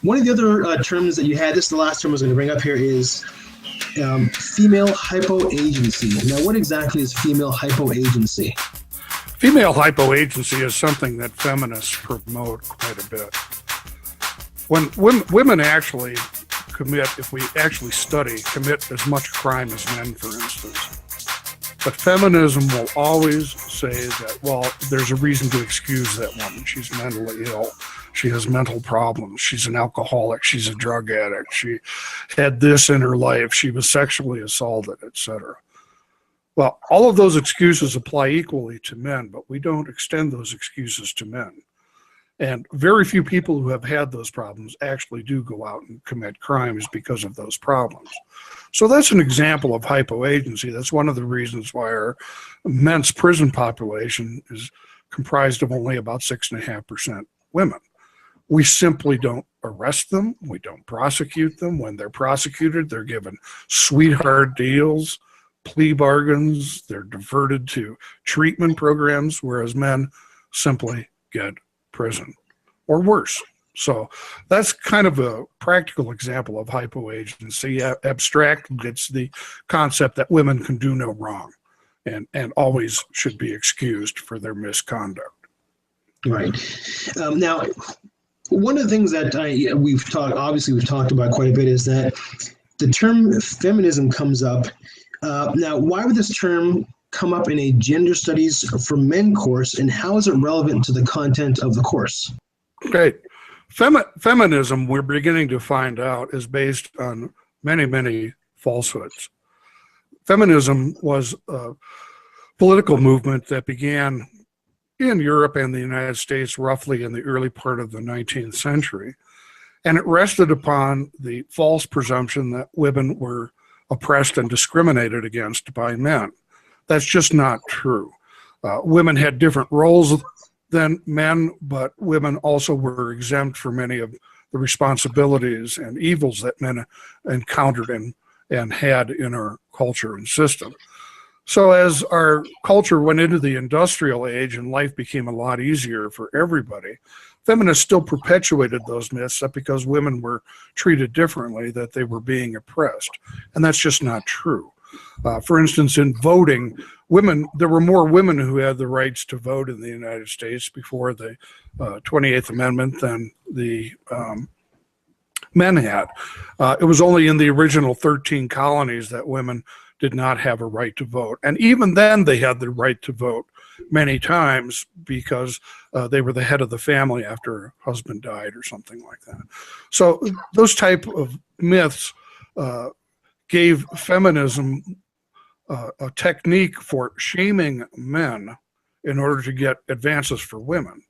One of the other terms that you had, this is the last term I was going to bring up here, is female hypoagency. Now, what exactly is female hypoagency? Female hypoagency is something that feminists promote quite a bit. When women actually commit, if we actually study, commit as much crime as men, for instance. But feminism will always say that, well, there's a reason to excuse that woman. She's mentally ill. She has mental problems. She's an alcoholic. She's a drug addict. She had this in her life. She was sexually assaulted, etc. Well, all of those excuses apply equally to men, but we don't extend those excuses to men. And very few people who have had those problems actually do go out and commit crimes because of those problems. So that's an example of hypoagency. That's one of the reasons why our men's prison population is comprised of only about 6.5% women. We simply don't arrest them. We don't prosecute them. When they're prosecuted, they're given sweetheart deals, plea bargains. They're diverted to treatment programs, whereas men simply get prison or worse. So that's kind of a practical example of hypoagency. Abstract, it's the concept that women can do no wrong and always should be excused for their misconduct. Right. Now, one of the things that we've talked about quite a bit is that the term feminism comes up. Now, why would this term come up in a gender studies for men course, and how is it relevant to the content of the course? Okay. Feminism, we're beginning to find out, is based on many, many falsehoods. Feminism was a political movement that began in Europe and the United States roughly in the early part of the 19th century. And it rested upon the false presumption that women were oppressed and discriminated against by men. That's just not true. Women had different roles than men, but women also were exempt from many of the responsibilities and evils that men encountered and had in our culture and system. So as our culture went into the industrial age and life became a lot easier for everybody, feminists still perpetuated those myths that because women were treated differently, that they were being oppressed. And that's just not true. For instance, in voting, there were more women who had the rights to vote in the United States before the 28th Amendment than the men had. It was only in the original 13 colonies that women did not have a right to vote. And even then they had the right to vote many times because they were the head of the family after a husband died or something like that. So those type of myths gave feminism a technique for shaming men in order to get advances for women.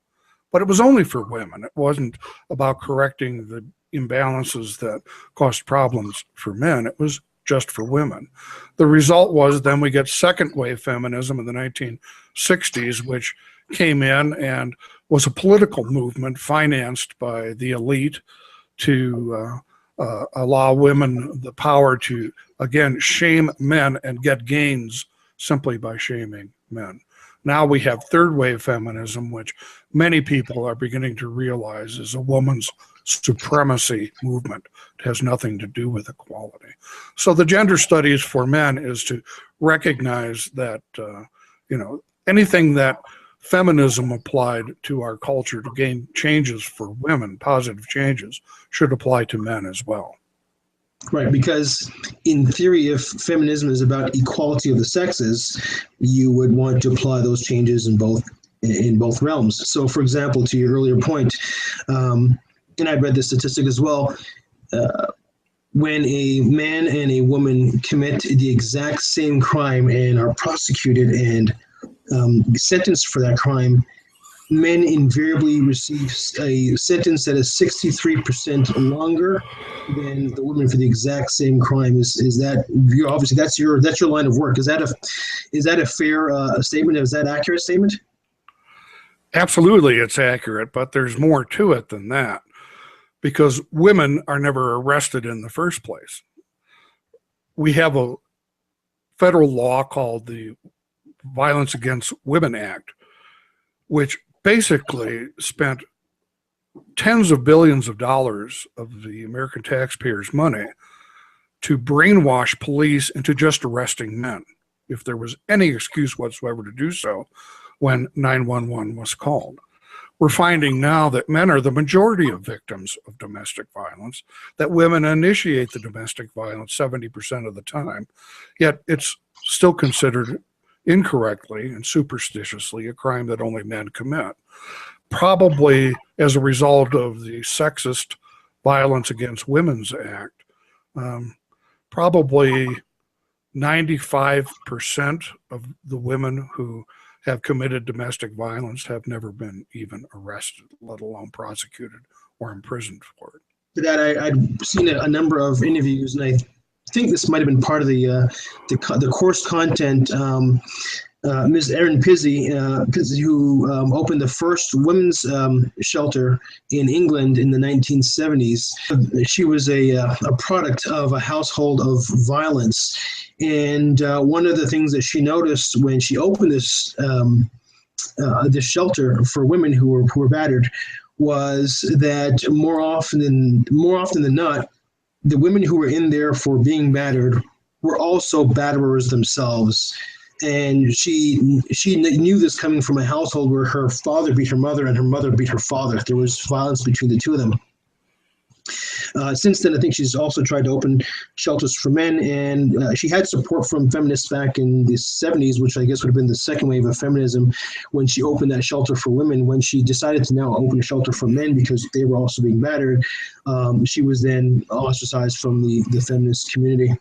But it was only for women. It wasn't about correcting the imbalances that caused problems for men. It was just for women. The result was then we get second wave feminism in the 1960s, which came in and was a political movement financed by the elite to allow women the power to, again, shame men and get gains simply by shaming men. Now we have third wave feminism, which many people are beginning to realize is a woman's supremacy movement. It has nothing to do with equality. So the gender studies for men is to recognize that, anything that feminism applied to our culture to gain changes for women, positive changes, should apply to men as well. Right, because in theory, if feminism is about equality of the sexes, you would want to apply those changes in both realms. So, for example, to your earlier point, and I read this statistic as well, when a man and a woman commit the exact same crime and are prosecuted and sentenced for that crime, men invariably receive a sentence that is 63% longer than the woman for the exact same crime. Is that, obviously that's your line of work? Is that a fair statement? Is that an accurate statement? Absolutely, it's accurate, but there's more to it than that, because women are never arrested in the first place. We have a federal law called the Violence Against Women Act, which basically spent tens of billions of dollars of the American taxpayers' money to brainwash police into just arresting men, if there was any excuse whatsoever to do so when 911 was called. We're finding now that men are the majority of victims of domestic violence, that women initiate the domestic violence 70% of the time, yet it's still considered incorrectly and superstitiously a crime that only men commit. Probably as a result of the Sexist Violence Against Women's Act, probably 95% of the women who have committed domestic violence have never been even arrested, let alone prosecuted or imprisoned for it. For that, I'd seen a number of interviews, and I think this might have been part of the course content. Ms. Erin Pizzey, who opened the first women's shelter in England in the 1970s. She was a product of a household of violence. And one of the things that she noticed when she opened this shelter for women who were battered was that more often than not, the women who were in there for being battered were also batterers themselves. And she knew this coming from a household where her father beat her mother and her mother beat her father. There was violence between the two of them. Since then, I think she's also tried to open shelters for men, and she had support from feminists back in the 70s, which I guess would have been the second wave of feminism, when she opened that shelter for women. When she decided to now open a shelter for men because they were also being battered, she was then ostracized from the feminist community.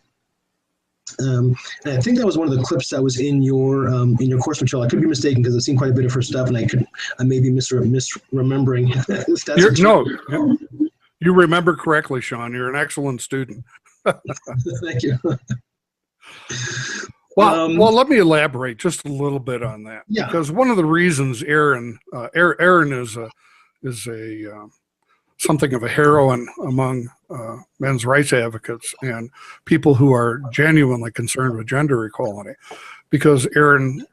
And I think that was one of the clips that was in your course material. I could be mistaken because I've seen quite a bit of her stuff, and I may be misremembering. You remember correctly, Sean. You're an excellent student. Thank you. Well, let me elaborate just a little bit on that. Yeah. Because one of the reasons Erin is something of a heroine among men's rights advocates and people who are genuinely concerned with gender equality, because Erin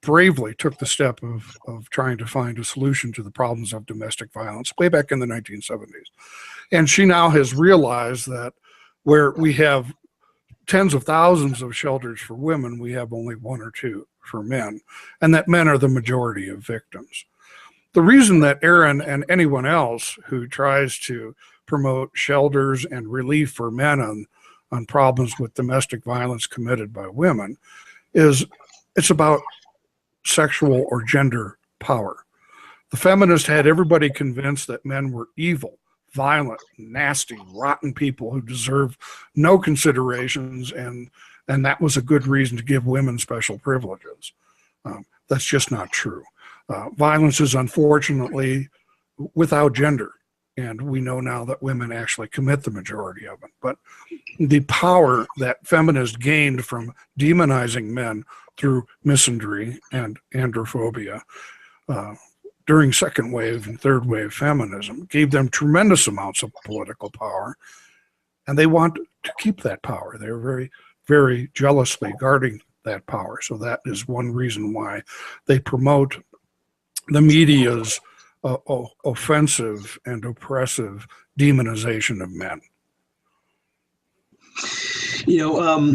bravely took the step of trying to find a solution to the problems of domestic violence way back in the 1970s. And she now has realized that where we have tens of thousands of shelters for women, we have only one or two for men, and that men are the majority of victims. The reason that Erin and anyone else who tries to promote shelters and relief for men on problems with domestic violence committed by women is it's about sexual or gender power. The feminists had everybody convinced that men were evil, violent, nasty, rotten people who deserve no considerations, and that was a good reason to give women special privileges. That's just not true. Violence is unfortunately without gender, and we know now that women actually commit the majority of it. But the power that feminists gained from demonizing men through misandry and androphobia during second wave and third wave feminism gave them tremendous amounts of political power, and they want to keep that power. They're very, very jealously guarding that power. So that is one reason why they promote the media's offensive and oppressive demonization of men. You know,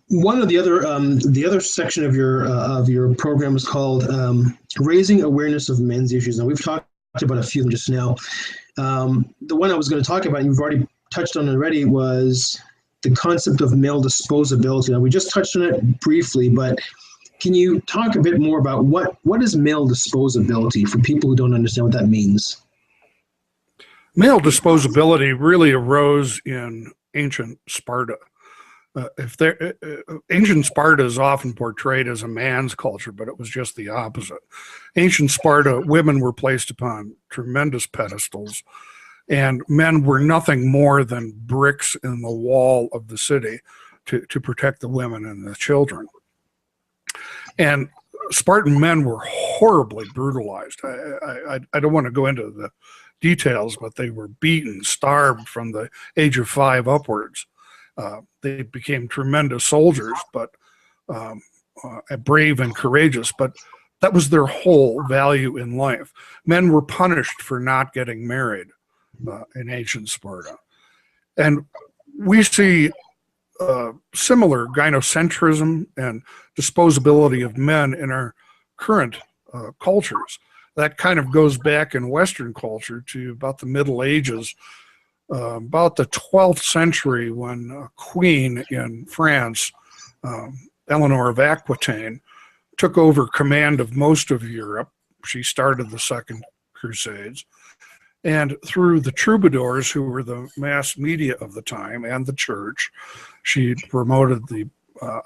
one of the other section of your program is called Raising Awareness of Men's Issues. And we've talked about a few of them just now. The one I was going to talk about, and you've already touched on already, was the concept of male disposability. Now, we just touched on it briefly, but can you talk a bit more about what is male disposability for people who don't understand what that means? Male disposability really arose in ancient Sparta. Ancient Sparta is often portrayed as a man's culture, but it was just the opposite. Ancient Sparta, women were placed upon tremendous pedestals, and men were nothing more than bricks in the wall of the city to protect the women and the children. And Spartan men were horribly brutalized. I don't want to go into the details, but they were beaten, starved from the age of 5 upwards. They became tremendous soldiers, but brave and courageous. But That was their whole value in life. Men were punished for not getting married in ancient Sparta. And we see similar gynocentrism and disposability of men in our current cultures. That kind of goes back in Western culture to about the Middle Ages, about the 12th century, when a queen in France, Eleanor of Aquitaine, took over command of most of Europe. She started the Second Crusades. And through the troubadours, who were the mass media of the time, and the church, she promoted the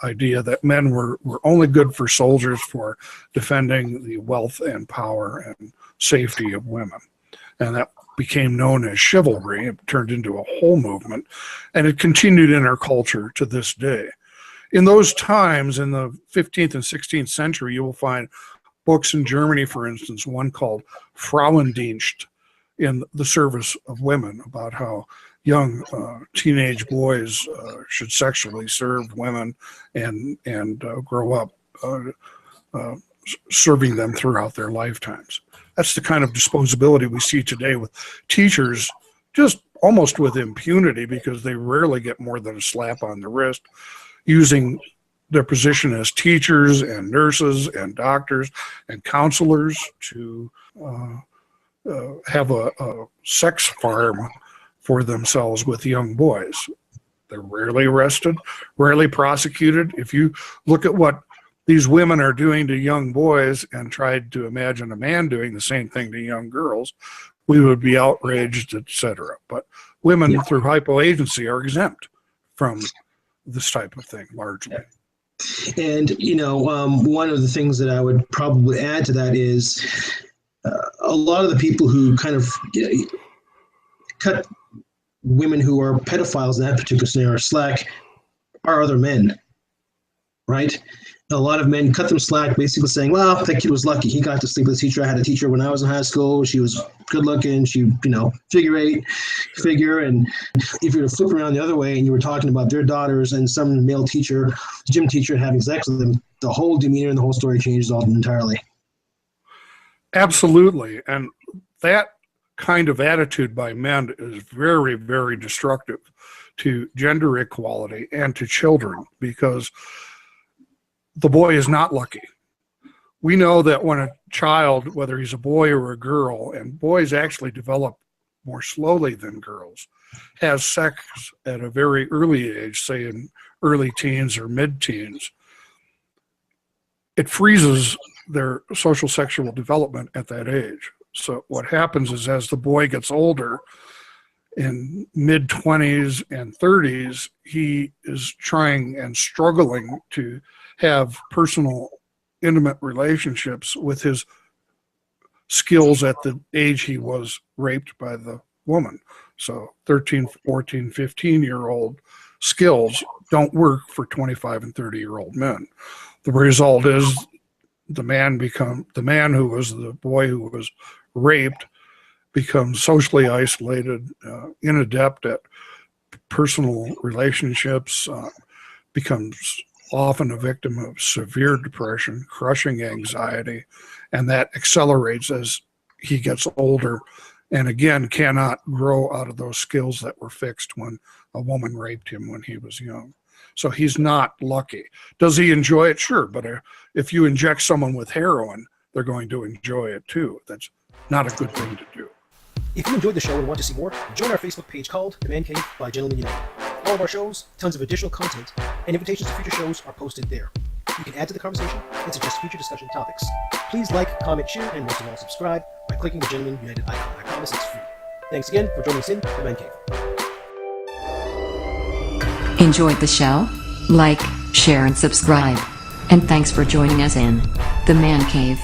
idea that men were only good for soldiers for defending the wealth and power and safety of women. And that became known as chivalry. It turned into a whole movement, and it continued in our culture to this day. In those times, in the 15th and 16th century, you will find books in Germany, for instance, one called Frauendienst, in the service of women, about how young teenage boys should sexually serve women and grow up serving them throughout their lifetimes. That's the kind of disposability we see today with teachers, just almost with impunity, because they rarely get more than a slap on the wrist, using their position as teachers and nurses and doctors and counselors to have a sex farm for themselves with young boys. They're rarely arrested, rarely prosecuted. If you look at what these women are doing to young boys and tried to imagine a man doing the same thing to young girls, we would be outraged, etc. But women, through hypoagency, are exempt from this type of thing, largely. And, one of the things that I would probably add to that is a lot of the people who kind of cut women who are pedophiles in that particular scenario slack are other men, right? A lot of men cut them slack, basically saying, well, that kid was lucky. He got to sleep with a teacher. I had a teacher when I was in high school. She was good looking. She, figure. And if you were to flip around the other way and you were talking about their daughters and some male teacher, gym teacher, having sex with them, the whole demeanor and the whole story changes all entirely. Absolutely. And that kind of attitude by men is very, very destructive to gender equality and to children, because the boy is not lucky. We know that when a child, whether he's a boy or a girl, and boys actually develop more slowly than girls, has sex at a very early age, say in early teens or mid-teens, it freezes their social sexual development at that age. So what happens is, as the boy gets older, in mid-20s and 30s, he is trying and struggling to have personal, intimate relationships with his skills at the age he was raped by the woman. So 13, 14, 15-year-old skills don't work for 25 and 30-year-old men. The result is the man who was the boy who was raped becomes socially isolated, inadept at personal relationships, becomes often a victim of severe depression, crushing anxiety, and that accelerates as he gets older, and again cannot grow out of those skills that were fixed when a woman raped him when he was young. So he's not lucky. Does he enjoy it? Sure, but if you inject someone with heroin, they're going to enjoy it too. That's not a good thing to do. If you enjoyed the show and want to see more, join our Facebook page called The Man Cave by Gentlemen United. All of our shows, tons of additional content, and invitations to future shows are posted there. You can add to the conversation and suggest future discussion topics. Please like, comment, share, and most of all, subscribe by clicking the Gentlemen United icon. I promise it's free. Thanks again for joining us in The Man Cave. Enjoyed the show? Like, share, and subscribe. And thanks for joining us in The Man Cave.